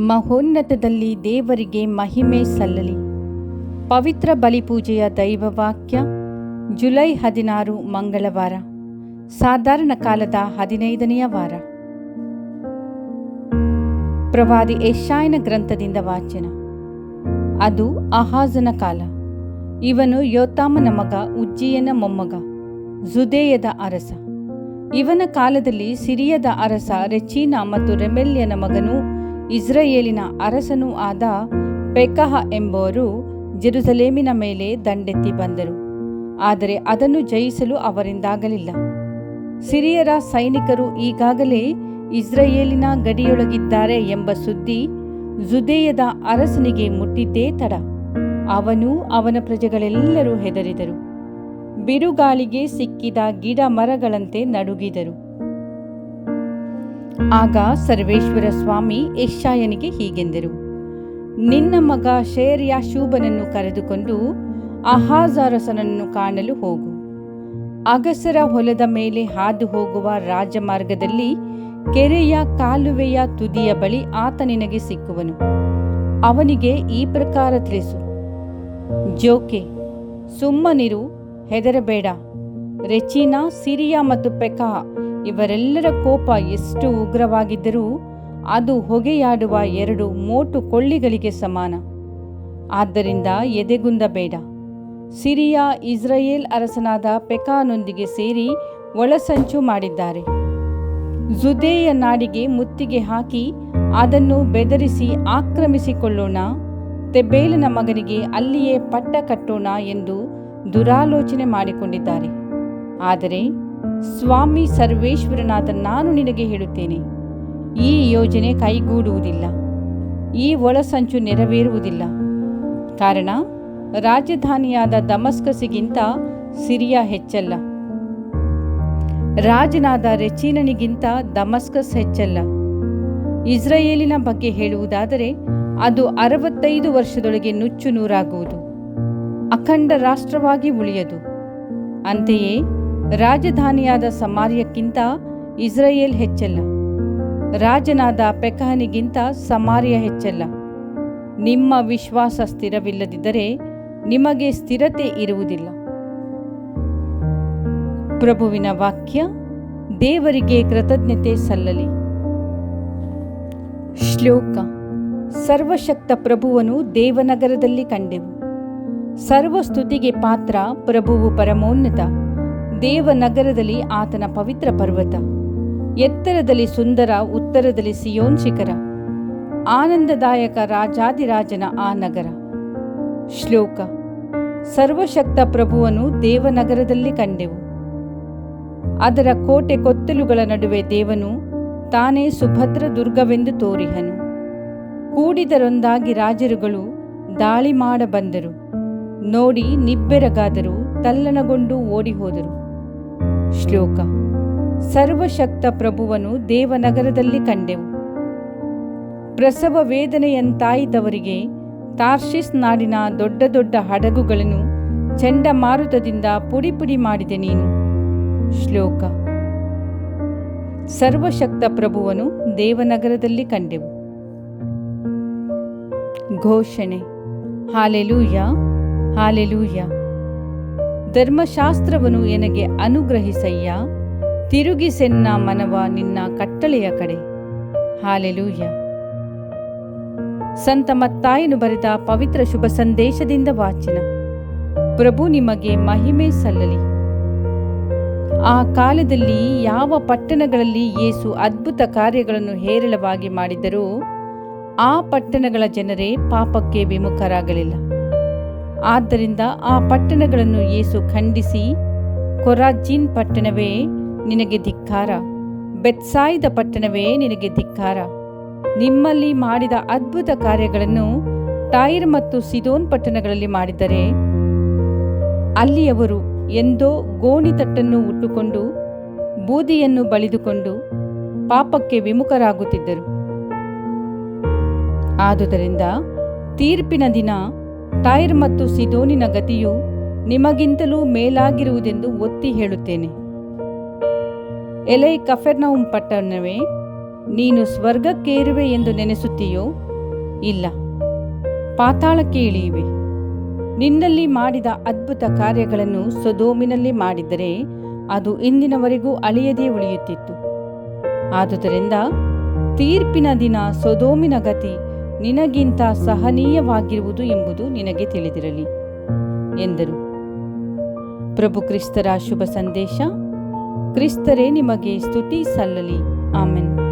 ಮಹೋನ್ನತದಲ್ಲಿ ದೇವರಿಗೆ ಮಹಿಮೆ ಸಲ್ಲಲಿ. ಪವಿತ್ರ ಬಲಿಪೂಜೆಯ ದೈವವಾಕ್ಯ ಜುಲೈ 16 ಮಂಗಳವಾರ, ಸಾಧಾರಣ ಕಾಲದ 15ನೆಯ ವಾರ. ಪ್ರವಾದಿ ಯೆಶಾಯನ ಗ್ರಂಥದಿಂದ ವಾಚನ. ಅದು ಆಹಾಜನ ಕಾಲ. ಇವನು ಯೋತಾಮನ ಮಗ, ಉಜ್ಜೀಯನ ಮೊಮ್ಮಗ, ಜುದೇಯದ ಅರಸ. ಇವನ ಕಾಲದಲ್ಲಿ ಸಿರಿಯದ ಅರಸ ರೆಚೀನ ಮತ್ತು ರೆಮೆಲ್ಯನ ಮಗನೂ ಇಸ್ರಾಯೇಲಿನ ಅರಸನೂ ಆದ ಪೆಕಹ ಎಂಬುವರು ಜೆರುಸಲೇಮಿನ ಮೇಲೆ ದಂಡೆತ್ತಿ ಬಂದರು. ಆದರೆ ಅದನ್ನು ಜಯಿಸಲು ಅವರಿಂದಾಗಲಿಲ್ಲ. ಸಿರಿಯರ ಸೈನಿಕರು ಈಗಾಗಲೇ ಇಸ್ರಾಯೇಲಿನ ಗಡಿಯೊಳಗಿದ್ದಾರೆ ಎಂಬ ಸುದ್ದಿ ಜುದೇಯದ ಅರಸನಿಗೆ ಮುಟ್ಟಿದ್ದೇ ತಡ. ಅವನೂ ಅವನ ಪ್ರಜೆಗಳೆಲ್ಲರೂ ಹೆದರಿದರು. ಬಿರುಗಾಳಿಗೆ ಸಿಕ್ಕಿದ ಗಿಡ ಮರಗಳಂತೆ ನಡುಗಿದರು. ಆಗ ಸರ್ವೇಶ್ವರ ಸ್ವಾಮಿ ಯೆಶಾಯನಿಗೆ ಹೀಗೆಂದರು: ನಿನ್ನ ಮಗ ಶೆಯರ್ಯಾಶೂಬನನ್ನು ಕರೆದುಕೊಂಡು ಆಹಾಜ ಅರಸನನ್ನು ಕಾಣಲು ಹೋಗು. ಅಗಸರ ಹೊಲದ ಮೇಲೆ ಹಾದು ಹೋಗುವ ರಾಜಮಾರ್ಗದಲ್ಲಿ ಕೆರೆಯ ಕಾಲುವೆಯ ತುದಿಯ ಬಳಿ ಆತ ನಿನಗೆ ಸಿಕ್ಕುವನು. ಅವನಿಗೆ ಈ ಪ್ರಕಾರ ತಿಳಿಸು: ಜೋಕೆ, ಸುಮ್ಮನಿರು, ಹೆದರಬೇಡ. ರೆಚೀನ, ಸಿರಿಯ ಮತ್ತು ಪೆಕಹ ಇವರೆಲ್ಲರ ಕೋಪ ಎಷ್ಟು ಉಗ್ರವಾಗಿದ್ದರೂ ಅದು ಹೊಗೆಯಾಡುವ 2 ಮೋಟು ಕೊಳ್ಳಿಗಳಿಗೆ ಸಮಾನ. ಆದ್ದರಿಂದ ಎದೆಗುಂದಬೇಡ. ಸಿರಿಯ ಇಸ್ರಾಯೇಲ್ ಅರಸನಾದ ಪೆಕಹನೊಂದಿಗೆ ಸೇರಿ ಒಳಸಂಚು ಮಾಡಿದ್ದಾರೆ. ಜುದೇಯ ನಾಡಿಗೆ ಮುತ್ತಿಗೆ ಹಾಕಿ ಅದನ್ನು ಬೆದರಿಸಿ ಆಕ್ರಮಿಸಿಕೊಳ್ಳೋಣ, ತೆಬೇಲನ ಮಗನಿಗೆ ಅಲ್ಲಿಯೇ ಪಟ್ಟ ಕಟ್ಟೋಣ ಎಂದು ದುರಾಲೋಚನೆ ಮಾಡಿಕೊಂಡಿದ್ದಾರೆ. ಆದರೆ ಸ್ವಾಮಿ ಸರ್ವೇಶ್ವರನಾದ ನಾನು ನಿನಗೆ ಹೇಳುತ್ತೇನೆ, ಈ ಯೋಜನೆ ಕೈಗೂಡುವುದಿಲ್ಲ, ಈ ಒಳಸಂಚು ನೆರವೇರುವುದಿಲ್ಲ. ಕಾರಣ ರಾಜಧಾನಿಯಾದ ದಮಸ್ಕಸಿಗಿಂತ ಸಿರಿಯ ಹೆಚ್ಚಲ್ಲ, ರಾಜನಾದ ರೆಚೀನನಿಗಿಂತ ದಮಸ್ಕಸ್ ಹೆಚ್ಚಲ್ಲ. ಇಸ್ರಾಯೇಲಿನ ಬಗ್ಗೆ ಹೇಳುವುದಾದರೆ ಅದು 65 ವರ್ಷದೊಳಗೆ ನುಚ್ಚು ನೂರಾಗುವುದು, ಅಖಂಡ ರಾಷ್ಟ್ರವಾಗಿ ಉಳಿಯದು. ಅಂತೆಯೇ ರಾಜಧಾನಿಯಾದ ಸಮಾರ್ಯಕ್ಕಿಂತ ಇಸ್ರಾಯೇಲ್ ಹೆಚ್ಚಲ್ಲ, ರಾಜನಾದ ಪೆಕಹನಿಗಿಂತ ಸಮಾರ್ಯ ಹೆಚ್ಚಲ್ಲ. ನಿಮ್ಮ ವಿಶ್ವಾಸ ಸ್ಥಿರವಿಲ್ಲದಿದ್ದರೆ ನಿಮಗೆ ಸ್ಥಿರತೆ ಇರುವುದಿಲ್ಲ. ಪ್ರಭುವಿನ ವಾಕ್ಯ. ದೇವರಿಗೆ ಕೃತಜ್ಞತೆ ಸಲ್ಲಲಿ. ಶ್ಲೋಕ. ಸರ್ವಶಕ್ತ ಪ್ರಭುವನ್ನು ದೇವನಗರದಲ್ಲಿ ಕಂಡೆವು. ಸರ್ವಸ್ತುತಿಗೆ ಪಾತ್ರ ಪ್ರಭುವು ಪರಮೋನ್ನತ. ದೇವನಗರದಲ್ಲಿ ಆತನ ಪವಿತ್ರ ಪರ್ವತ. ಎತ್ತರದಲ್ಲಿ ಸುಂದರ, ಉತ್ತರದಲ್ಲಿ ಸಿಯೋನ್ ಶಿಖರ. ಆನಂದದಾಯಕ ರಾಜಾದಿರಾಜನ ಆ ನಗರ. ಶ್ಲೋಕ. ಸರ್ವಶಕ್ತ ಪ್ರಭುವನ್ನು ದೇವನಗರದಲ್ಲಿ ಕಂಡೆವು. ಅದರ ಕೋಟೆ ಕೊತ್ತಲುಗಳ ನಡುವೆ ದೇವನು ತಾನೇ ಸುಭದ್ರ ದುರ್ಗವೆಂದು ತೋರಿಹನು. ಕೂಡಿದರೊಂದಾಗಿ ರಾಜರುಗಳು ದಾಳಿ ಮಾಡ ಬಂದರು. ನೋಡಿ ನಿಬ್ಬೆರಗಾದರು, ತಲ್ಲಣಗೊಂಡು ಓಡಿಹೋದರು. ಶ್ಲೋಕ. ಸರ್ವಶಕ್ತ ಪ್ರಭುವನ್ನು ದೇವನಗರದಲ್ಲಿ ಕಂಡೆವು. ಪ್ರಸವ ವೇದನೆಯಂತಾಯಿತವರಿಗೆ ತಾರ್ಷಿಸ್ ನಾಡಿನ ದೊಡ್ಡ ದೊಡ್ಡ ಹಡಗುಗಳನ್ನು ಚಂಡಮಾರುತದಿಂದ ಪುಡಿ ಪುಡಿ ಮಾಡಿದೆ ನೀನು. ಶ್ಲೋಕ. ಸರ್ವಶಕ್ತ ಪ್ರಭುವನ್ನು ದೇವನಗರದಲ್ಲಿ ಕಂಡೆವು. ಘೋಷಣೆ. Hallelujah, hallelujah. ಧರ್ಮಶಾಸ್ತ್ರವನ್ನು ಎನಗೆ ಅನುಗ್ರಹಿಸಯ್ಯ, ತಿರುಗಿಸೆನ್ನ ಮನವ ನಿನ್ನ ಕಟ್ಟಳೆಯ ಕಡೆ. ಹಾಲೆಲೂಯ. ಸಂತ ಮತ್ತಾಯನು ಬರೆದ ಪವಿತ್ರ ಶುಭ ಸಂದೇಶದಿಂದ ವಾಚನ. ಪ್ರಭು ನಿಮಗೆ ಮಹಿಮೆ ಸಲ್ಲಲಿ. ಆ ಕಾಲದಲ್ಲಿ ಯಾವ ಪಟ್ಟಣಗಳಲ್ಲಿ ಯೇಸು ಅದ್ಭುತ ಕಾರ್ಯಗಳನ್ನು ಹೇರಳವಾಗಿ ಮಾಡಿದರೋ ಆ ಪಟ್ಟಣಗಳ ಜನರೇ ಪಾಪಕ್ಕೆ ವಿಮುಖರಾಗಲಿಲ್ಲ. ಆದ್ದರಿಂದ ಆ ಪಟ್ಟಣಗಳನ್ನು ಯೇಸು ಖಂಡಿಸಿ, ಕೊರಾಜಿನ್ ಪಟ್ಟಣವೇ ನಿನಗೆ ಧಿಕ್ಕಾರ, ಬೆತ್ಸಾಯಿದ ಪಟ್ಟಣವೇ ನಿನಗೆ ಧಿಕ್ಕಾರ. ನಿಮ್ಮಲ್ಲಿ ಮಾಡಿದ ಅದ್ಭುತ ಕಾರ್ಯಗಳನ್ನು ಟೈರ್ ಮತ್ತು ಸಿದೋನ್ ಪಟ್ಟಣಗಳಲ್ಲಿ ಮಾಡಿದರೆ ಅಲ್ಲಿಯವರು ಎಂದೋ ಗೋಣಿತಟ್ಟನ್ನು ಉಟ್ಟುಕೊಂಡು ಬೂದಿಯನ್ನು ಬಳಿದುಕೊಂಡು ಪಾಪಕ್ಕೆ ವಿಮುಖರಾಗುತ್ತಿದ್ದರು. ಆದುದರಿಂದ ತೀರ್ಪಿನ ದಿನ ಟೈರ್ ಮತ್ತು ಸಿದೋನಿನ ಗತಿಯು ನಿಮಗಿಂತಲೂ ಮೇಲಾಗಿರುವುದೆಂದು ಒತ್ತಿ ಹೇಳುತ್ತೇನೆ. ಎಲೈ ಕಫೆರ್ನೌಮ್ ಪಟ್ಟಣವೇ, ನೀನು ಸ್ವರ್ಗಕ್ಕೇರುವೆ ಎಂದು ನೆನೆಸುತ್ತೀಯೋ? ಇಲ್ಲ, ಪಾತಾಳಕ್ಕೆ ಇಳಿಯುವೆ. ನಿನ್ನಲ್ಲಿ ಮಾಡಿದ ಅದ್ಭುತ ಕಾರ್ಯಗಳನ್ನು ಸೊದೋಮಿನಲ್ಲಿ ಮಾಡಿದ್ದರೆ ಅದು ಇಂದಿನವರೆಗೂ ಅಳಿಯದೇ ಉಳಿಯುತ್ತಿತ್ತು. ಆದುದರಿಂದ ತೀರ್ಪಿನ ದಿನ ಸೊದೋಮಿನ ಗತಿ ನಿನಗಿಂತ ಸಹನೀಯವಾಗಿರುವುದು ಎಂಬುದು ನಿನಗೆ ತಿಳಿದಿರಲಿ ಎಂದರು. ಪ್ರಭು ಕ್ರಿಸ್ತರ ಶುಭ ಸಂದೇಶ. ಕ್ರಿಸ್ತರೇ ನಿಮಗೆ ಸ್ತುತಿ ಸಲ್ಲಲಿ. ಆಮೆನ್.